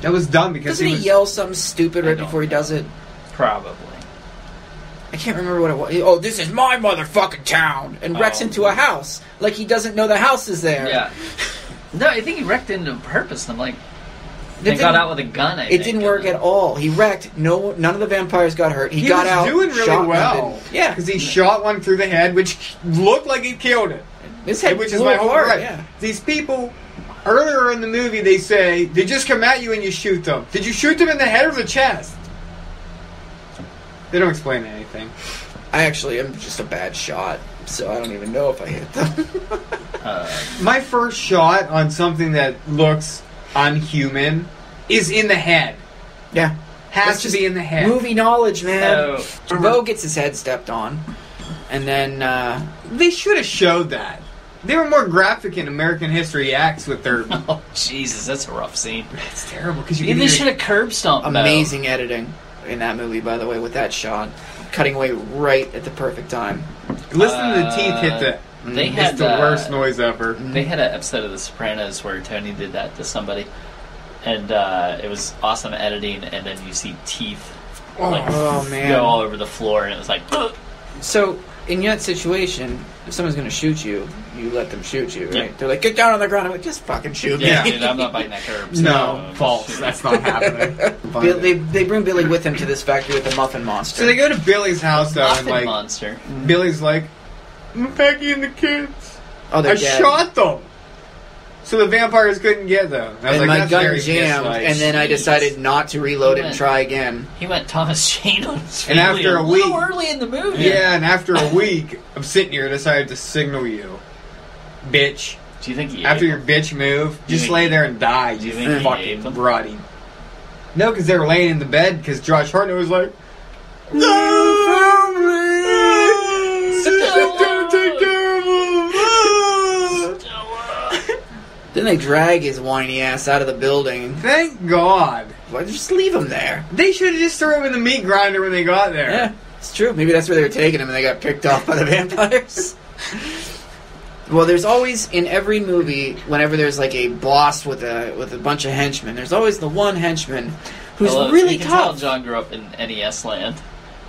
That was dumb because Doesn't he was, yell something stupid I right don't before he does it? Probably. I can't remember what it was. Oh, this is my motherfucking town, and wrecks into a house like he doesn't know the house is there. Yeah. No, I think he wrecked into purpose. I'm like, It they got didn't- out with a gun. I It think, didn't work and at all. He wrecked. None of the vampires got hurt. He got was out. doing really shot well. one, yeah, because he shot one through the head, which looked like he killed it. his head Which is blew my whole apart, right. Yeah. These people, earlier in the movie, they say they just come at you and you shoot them. Did you shoot them in the head or the chest? They don't explain anything. I actually am just a bad shot, so I don't even know if I hit them. My first shot on something that looks unhuman is in the head. Yeah. Has That's to be in the head. Movie knowledge, man. So- Bo gets his head stepped on, and then They should have showed that. They were more graphic in American History X with their. Oh, Jesus, that's a rough scene. It's terrible because you Maybe can they should have curb stomped Bo. amazing editing in that movie, by the way, with that shot, cutting away right at the perfect time. listen to the teeth hit the. They had It's the worst noise ever. They had an episode of The Sopranos where Tony did that to somebody, and it was awesome editing. And then you see teeth Oh, man. go all over the floor, and it was like, ugh. So, in that situation, if someone's going to shoot you, you let them shoot you, right? Yeah. They're like, get down on the ground. I'm like, just fucking shoot me. Yeah, dude, I'm not biting that curb. so No, just false. shoot. That's not happening. They bring Billy with him to this factory with the muffin monster. So they go to Billy's house though, and Muffin like monster. Billy's like, Peggy and the kids. oh, they're I dead. shot them. So the vampires couldn't get them. I was And like, my that's gun very jammed, misliked. and then I Jeez. decided not to reload it and Man. try again. He went Thomas Jane on his And family after a little week- early in the movie. Yeah, and after a week of sitting here, I decided to signal you, bitch. Do you think he After ate your them? bitch move, Do you just think- lay there and die. do you You think he ate fucking them? rotty. No, because they were laying in the bed. Because Josh Hartnett was like, take care of them. Then they drag his whiny ass out of the building. Thank God. Why just leave him there? They should have just threw him in the meat grinder when they got there. Yeah, it's true. Maybe that's where they were taking him and they got picked off by the vampires. Well, there's always, in every movie, whenever there's like a boss with a bunch of henchmen, there's always the one henchman who's Well, really you can tell tough. John grew up in NES land.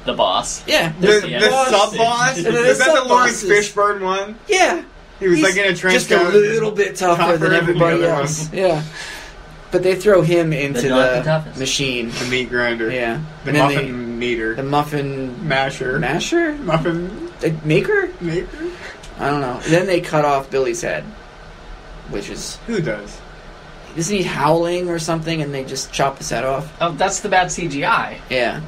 The boss. Yeah, The, there's the Yeah. sub-boss? And then the Is that the Lawrence sub-bosses. Fishburne one? yeah. He was He's like in a trench just coat. a little bit tougher than the everybody other else. one. Yeah, but they throw him into not the the toughest. machine. The meat grinder. Yeah, The and then muffin meter. the muffin masher. masher, Muffin the maker. maker? I don't know. Then they cut off Billy's head, which is Who does? isn't he howling or something? And they just chop his head off. Oh, that's the bad CGI. Yeah,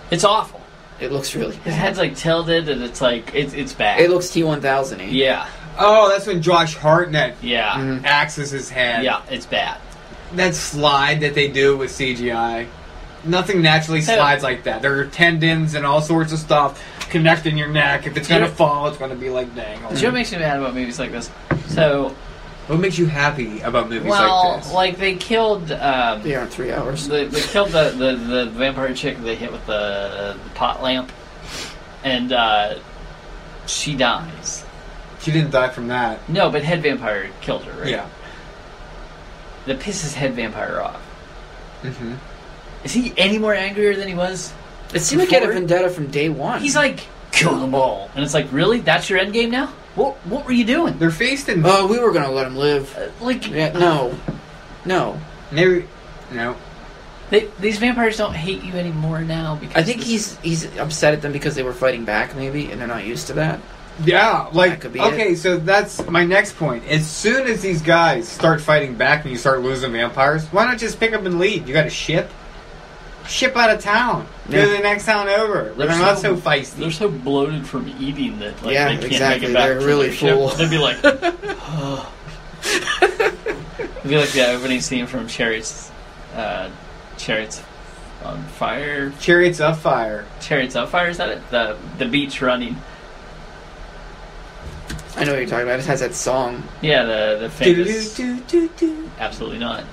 It's awful. it looks really His bad. head's like tilted, and it's like it's bad. It looks T1000-y. Yeah, Oh, that's when Josh Hartnett yeah, Mhm. axes his head. yeah. It's bad. That slide that they do with CGI. Nothing naturally So- slides like that. There are tendons and all sorts of stuff connecting your neck. If it's going to Yeah. fall, it's going to be like dang. You know what makes me mad about movies like this? So, What makes you happy about movies well, like this? like they killed. They aren't 3 hours. They killed the vampire chick they hit with the pot lamp, and she dies. She didn't die from that. No, but head vampire killed her, right? Yeah. That pisses head vampire off. Mm-hmm. Is he any more angrier than he was? It seemed like he had a Before? vendetta from day one. He's like, kill them all, and it's like, really? That's your end game now? What were you doing? They're faced in. oh, we were gonna let him live. Like, Yeah, no. Maybe. No. these vampires don't hate you anymore now because I think this- he's upset at them because they were fighting back, maybe, and they're not used to that. Yeah, like That could be okay, so that's my next point. As soon as these guys start fighting back and you start losing vampires, why not just pick up and leave? You got a ship? Ship out of town. Go Yeah. to the next town over. Where they're not so They're feisty. so bloated from eating that like, Yeah, they can't exactly. make it back They're to really their ship. full. They'd be like, oh. It'd be like the opening scene from Chariots on Fire. Chariots of Fire. Chariots on Fire, is that it? The beach running. I know what you're talking about. It has that song. Yeah, the famous. Do-do-do-do-do. Absolutely not.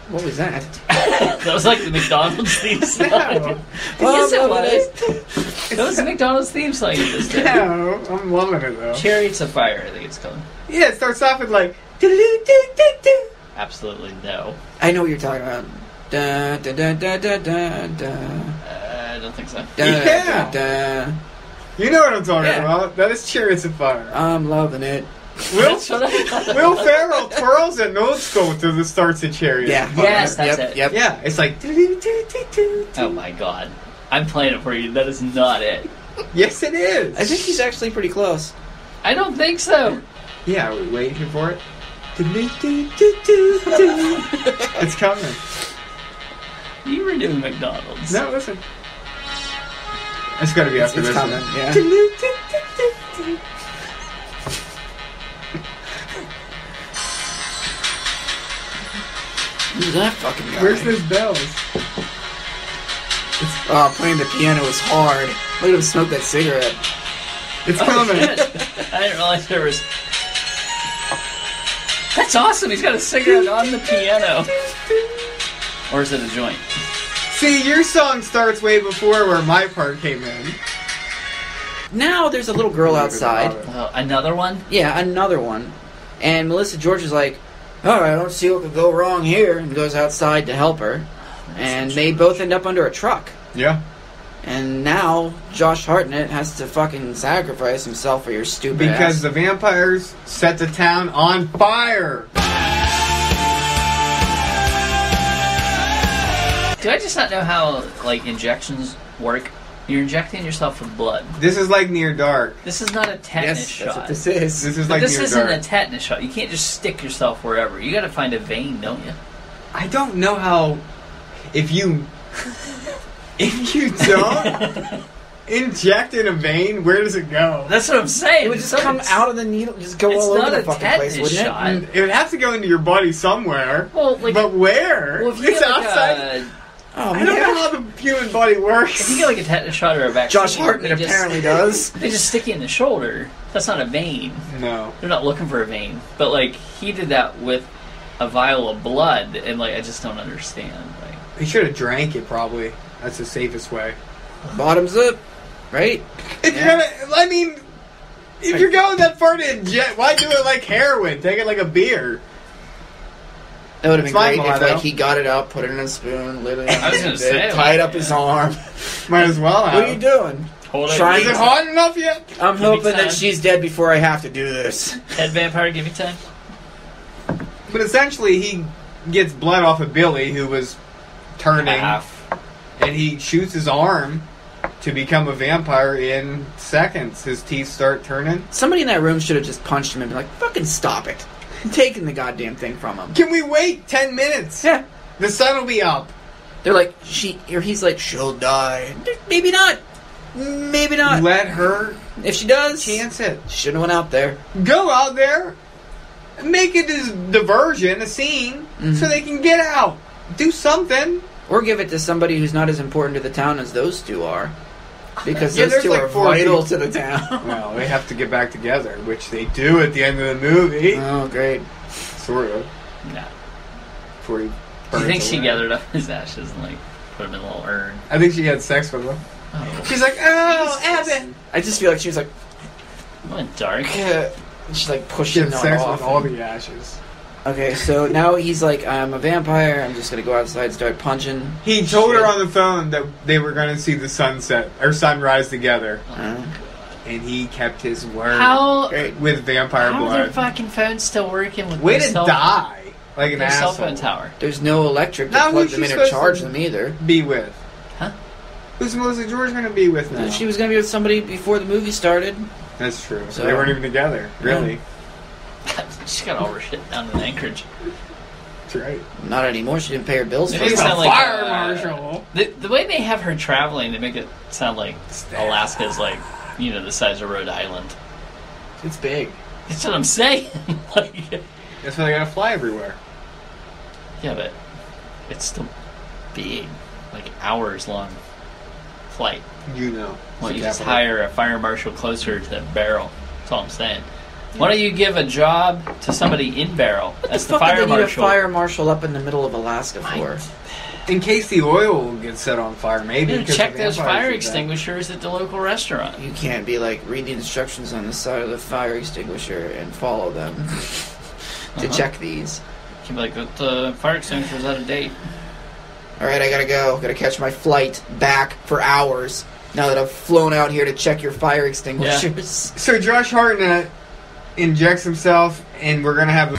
What was that? That was like the McDonald's theme song. No. Yes, it Oh, was. That was the McDonald's theme song you just did. No, I'm loving it though. Chariots of Fire, I think it's called. Yeah, it starts off with like do-do-do-do-do. Absolutely no. I know what you're talking about. Da da da da da da da I don't think so. da Yeah. da da. You know what I'm talking Yeah. about. That is Chariots of Fire. I'm loving it. Will, That's what I thought. Will Ferrell twirls an old school to the starts of Chariots Yeah. of Fire. Yes, that's Yep, it. Yep. Yeah, it's like... Oh my god. I'm playing it for you. That is not it. Yes, it is. I think he's actually pretty close. I don't think so. Yeah, we're waiting for it. It's coming. You were doing McDonald's. No, listen. It's got to be after It's this coming, one. yeah. Who's that fucking guy? Where's those bells? Oh, playing the piano is hard. Look at him smoke that cigarette. It's coming. Shit. I didn't realize there was... That's awesome. He's got a cigarette on the piano. Or is it a joint? See, your song starts way before where my part came in. Now there's a little girl outside. Oh, another one? Yeah, another one. And Melissa George is like, alright, I don't see what could go wrong here, and goes outside to help her. And they both end up under a truck. Yeah. And now Josh Hartnett has to fucking sacrifice himself for your stupid Because ass. the vampires set the town on fire. Do I just not know how, like, injections work? You're injecting yourself with blood. This is like Near Dark. This is not a tetanus Yes, shot. that's what this is. This is But like this Near isn't Dark. a tetanus shot. You can't just stick yourself wherever. You gotta find a vein, don't you? I don't know how... If you don't inject in a vein, where does it go? That's what I'm saying. It would just come out of the needle, just go It's all over not the a fucking place, tetanus wouldn't shot. it? It would have to go into your body somewhere. Well, like, But where? well, if you It's get like outside. Oh, I don't know how the human body works. if you get like a tetanus shot or a vaccine, Josh Hartnett they just- apparently does. They just stick you in the shoulder. That's not a vein. No. They're not looking for a vein. But like he did that with a vial of blood, and like I just don't understand. Like, He should have drank it, probably. That's the safest way. Bottoms up, right? If you're gonna... I mean... If you're going that far to inject, why do it like heroin? Take it like a beer. That would have been It's fine, great if Milano. like he got it out, put it in a spoon, literally, I was gonna say, tied like, up his arm. Might as well have. What are you doing? hold it. Trying Is it hot enough yet? I'm me hoping time. that she's dead before I have to do this. Head vampire, give me time. But essentially, he gets blood off of Billy, who was turning, Half. and he shoots his arm to become a vampire in seconds. His teeth start turning. Somebody in that room should have just punched him and been like, fucking stop it. I'm taking the goddamn thing from him. Can we wait 10 minutes? Yeah. The sun will be up. They're like, he's like, she'll die. Maybe not. Maybe not. Let her If she does, chance it. she shouldn't have went out there. Go out there, make it as diversion, a scene, so they can get out. Do something. Or give it to somebody who's not as important to the town as those two are. Because Yeah, those there's two like are 4 vital people. to the town. Well, they have to get back together, which they do at the end of the movie. Oh, great. Sort of. Yeah. Before he Do you burns think she away. gathered up his ashes and like put them in a little urn? I think she had sex with him. Oh, She's like, oh, Evan. I just feel like she was like, went dark. yeah. And she's like She pushing had on sex off. with all the ashes. Okay, so now he's like, I'm a vampire. I'm just gonna go outside and start punching. He told her shit. on the phone that they were going to see the sunset or sunrise together, and he kept his word. How With vampire how are their blood. fucking phones still working with Way their to cell die like an their cell asshole. phone tower? There's no electric to Now plug who's them she in or supposed charge to- them either. Be with. Huh? Who's Melissa George going to be with now? She was gonna be with somebody before the movie started. That's true. So- They weren't even together. Really. She got all her shit down in Anchorage. That's right. Not anymore. She didn't pay her bills. They for make it it. sound like fire marshal. The way they have her traveling, they make it sound like Alaska's like the size of Rhode Island. It's big. That's what I'm saying. Like, That's why they got to fly everywhere. yeah, but it's still big, like hours long flight. You know. Why don't you It's just the capital. hire a fire marshal closer to Barrel? That's all I'm saying. Why don't you give a job to somebody in Barrel What as the the fuck fire did they need a marshal? fire marshal up in the middle of Alaska for? In case the oil gets set on fire, maybe. You because check the those vampires fire do that. extinguishers at the local restaurant. You can't be like, read the instructions on the side of the fire extinguisher and follow them to check these. You can be like, the fire extinguisher's out of date. Alright, I gotta go. Gotta catch my flight back for hours. Now that I've flown out here to check your fire extinguishers. So Josh Hartnett injects himself, and we're gonna have.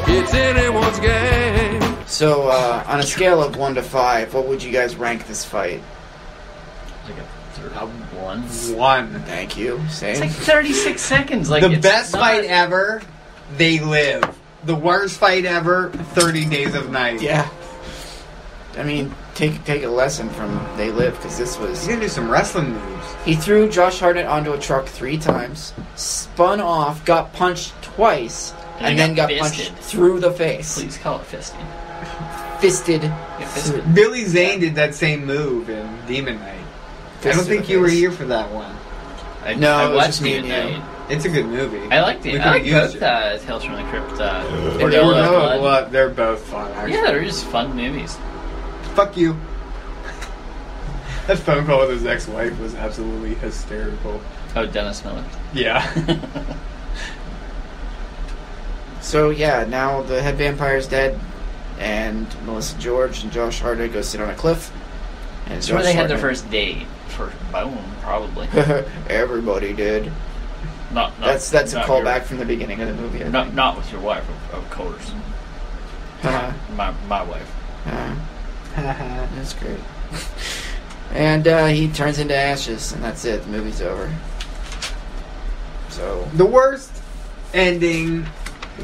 It's anyone's game. So, on a scale of 1 to 5, what would you guys rank this fight? Like a 1. 1. Thank you. Same. It's like 36 seconds. Like The it's best not- fight ever, They Live. The worst fight ever, 30 Days of Night. Yeah. I mean, take a lesson from They Live, because this was... He's gonna do some wrestling moves. He threw Josh Hartnett onto a truck 3 times, spun off, got punched twice, and then got fisted. punched through the face. Please call it fisting. Fisted. Yeah, fisted. Billy Zane did that same move in Demon Night. I don't Fist to think the you were face. here for that one. No, I it was watched just me Demon and you. Night. It's a good movie. I like the. We I like could've used both it. Tales from the Crypt. They're Bordello both- Blood. they're both fun, actually. Yeah, they're just fun movies. Fuck you. That phone call with his ex-wife was absolutely hysterical. Oh, Dennis Miller. Yeah. So, yeah, now the head vampire's dead, and Melissa George and Josh Hartnett go sit on a cliff. And That's where they had their first date. For Bone, probably. Everybody did. Not That's a not callback your- from the beginning of the movie. I Not think. not with your wife, of course. My wife. That's great. And he turns into ashes, and that's it. The movie's over. So, The worst ending,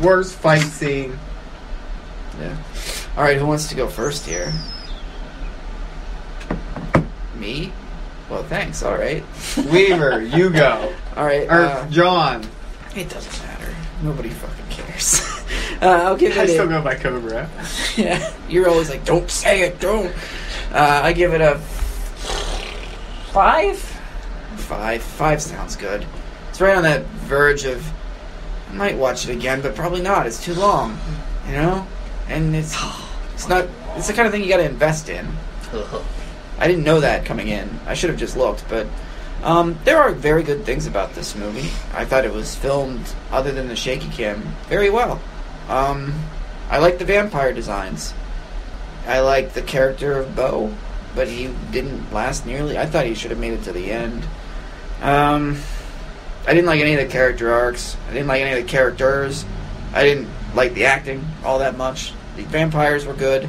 worst fight scene. yeah. All right, who wants to go first here? Me? Well, thanks. All right. Weaver, you go. All right. Or John. It doesn't matter. Nobody fucking cares. I'll give I it still a... go by Cobra. Yeah, you're always like, don't say it, don't. I give it a 5? 5. 5 sounds good. It's right on that verge of, I might watch it again, but probably not. It's too long, you know? And it's not, it's the kind of thing you gotta invest in. I didn't know that coming in. I should have just looked, but there are very good things about this movie. I thought it was filmed, other than the shaky cam, very well. I like the vampire designs. I like the character of Bo, but he didn't last nearly. I thought he should have made it to the end. I didn't like any of the character arcs. I didn't like any of the characters. I didn't like the acting all that much. The vampires were good.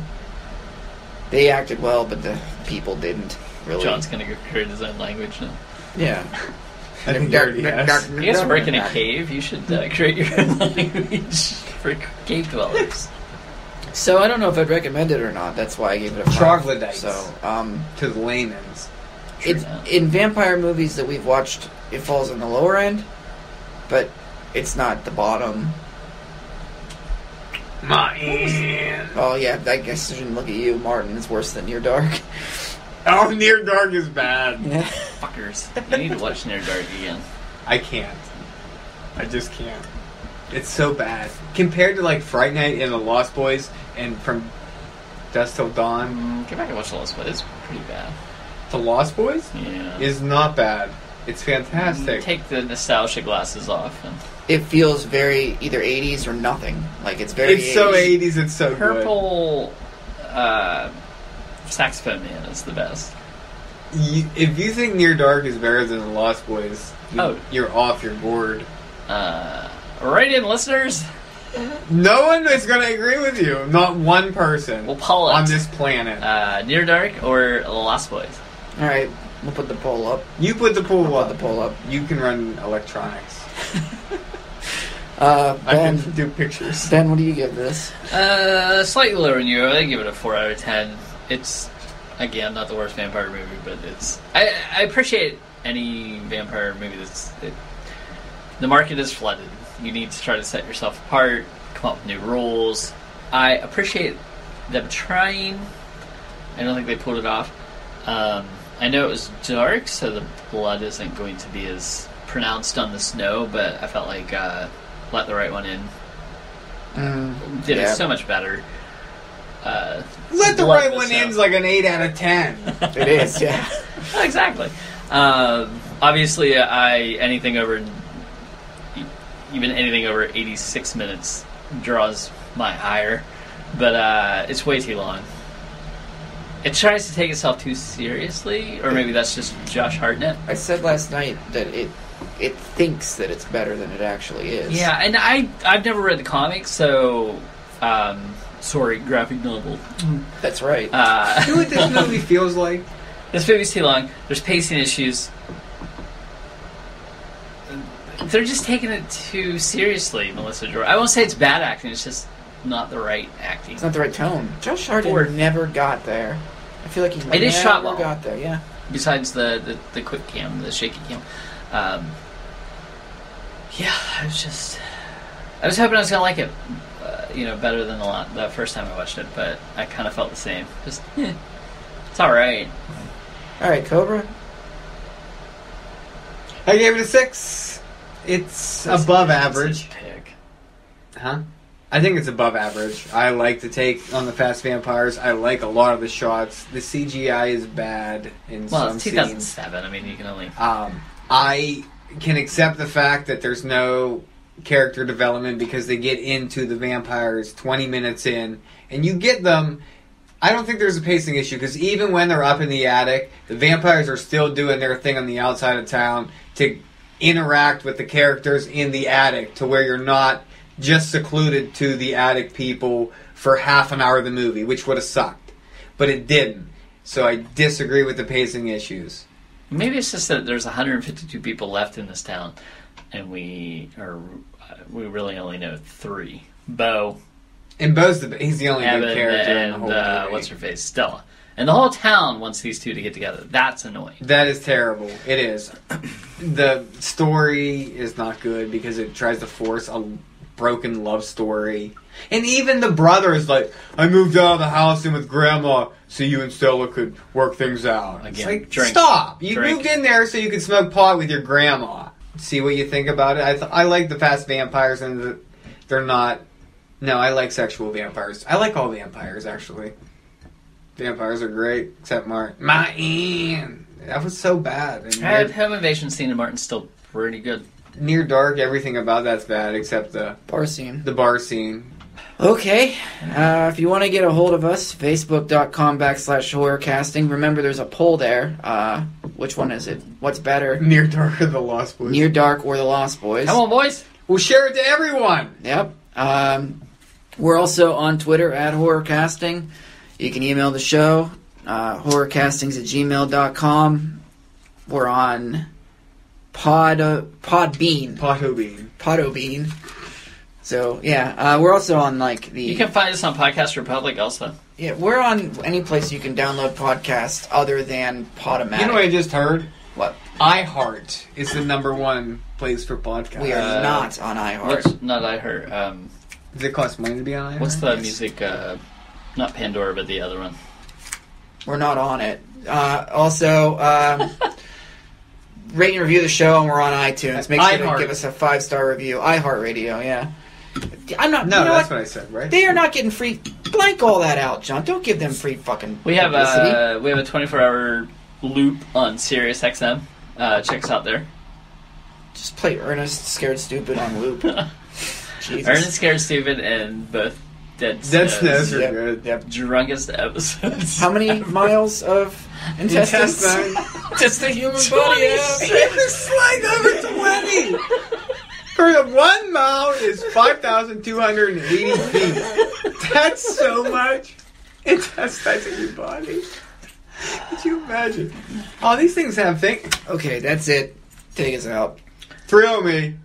They acted well, but the people didn't really. John's gonna go create his own language now. Yeah. I think he already has. You guys work in a cave. You should create your own language for cave dwellers. So I don't know if I'd recommend it or not. That's why I gave it a 5. Troglodytes. So To the layman's. it's in vampire movies that we've watched, it falls on the lower end, but it's not the bottom. Man. Oh yeah, I guess I shouldn't look at you, Martin. It's worse than Near Dark. Oh, Near Dark is bad. Yeah. Fuckers. You need to watch Near Dark again. I can't. I just can't. It's so bad. Compared to like Fright Night and The Lost Boys and From Dusk Till Dawn. Get back and watch the Lost Boys. It's pretty bad. The Lost Boys Yeah. is not bad. It's fantastic. Take the nostalgia glasses off. And It feels very either 80s or nothing. Like it's very. It's so 80s. 80s, it's so good. Purple Saxophone Man is the best. If you think Near Dark is better than The Lost Boys, Oh. you're off your board. Right in, listeners. No one is going to agree with you. Not one person We'll poll it. on this planet. Near Dark or The Lost Boys. All right, we'll put the poll up. You put the pool I'll up. put the poll up. You can run electronics. Ben, I can do pictures. Ben, what do you give this? Slightly lower than you. I give it a 4 out of 10. It's, again, not the worst vampire movie, but it's... I appreciate any vampire movie that's... The market is flooded. You need to try to set yourself apart, come up with new rules. I appreciate them trying. I don't think they pulled it off. I know it was dark, so the blood isn't going to be as pronounced on the snow, but I felt like Let the Right One In did it so much better. Let the Blood Right was One In's like an 8 out of 10. It is, yeah. Exactly. Obviously, anything over 86 minutes draws my ire, but it's way too long. it tries to take itself too seriously, or maybe that's just Josh Hartnett. I said last night that it thinks that it's better than it actually is. Yeah, and I've never read the comics, so sorry, graphic novel. That's right. You know what this movie feels like? This movie's too long. There's pacing issues. They're just taking it too seriously, Melissa George. I won't say it's bad acting. It's just not the right acting. It's not the right tone. Josh Hartnett never got there. I feel like he It is shot well. got there. Yeah. Besides the quick cam, the shaky cam. Yeah, I was hoping I was gonna like it, better than the first time I watched it, but I kind of felt the same. Just, it's all right. All right, Cobra. I gave it a 6. It's above average. Pick. Huh? I think it's above average. I like the take on the fast vampires. I like a lot of the shots. The CGI is bad in some it's 2007. Scenes. I mean, you can only. I can accept the fact that there's no character development because they get into the vampires 20 minutes in, and you get them. I don't think there's a pacing issue because even when they're up in the attic, the vampires are still doing their thing on the outside of town to interact with the characters in the attic to where you're not just secluded to the attic people for half an hour of the movie, which would have sucked. But it didn't. So I disagree with the pacing issues. Maybe it's just that there's 152 people left in this town, and we really only know 3. Bo. And he's the only good character in the whole movie. What's her face? Stella. And the whole town wants these two to get together. That's annoying. That is terrible. It is. The story is not good because it tries to force a broken love story. And even the brother is like, I moved out of the house in with Grandma so you and Stella could work things out. Again, it's like, drink. Stop! You Drink. moved in there so you could smoke pot with your grandma. See what you think about it? I like the fast vampires and they're not... No, I like sexual vampires. I like all vampires, actually. Vampires are great, except Martin. That was so bad. And Home invasion scene in Martin's still pretty good. Near Dark, everything about that's bad except the bar scene. The bar scene. Okay. If you want to get a hold of us, facebook.com/horrorcasting. Remember, there's a poll there. Which one is it? What's better? Near Dark or The Lost Boys? Near Dark or The Lost Boys. Come on, boys. We'll share it to everyone. Yep. We're also on Twitter @horrorcasting. You can email the show, horrorcastings@gmail.com. We're on Podbean. Podbean. So, yeah. We're also on, You can find us on Podcast Republic also. Yeah, we're on any place you can download podcasts other than Podomatic. You know what I just heard? What? iHeart is the #1 place for podcasts. We are not on iHeart. What's not iHeart? Does it cost money to be on iHeart? What's the music... not Pandora, but the other one. We're not on it. Also, rate and review the show, and we're on iTunes. Make sure to give us a 5-star review. iHeartRadio, yeah. I'm not. No, you know that's what I said, right? They are not getting free. Blank all that out, John. Don't give them free fucking. We have publicity. a 24-hour loop on Sirius XM. Check us out there. Just play Ernest Scared Stupid on loop. Jesus. Ernest Scared Stupid and both Dead Snows are good. Yep. Drunkest episodes. How many miles of intestines does the human body have? It's like over 20. For 1 mile is 5,280 feet. That's so much intestines in your body. Could you imagine? Oh, these things have things. Okay, that's it. Take us out. Thrill me.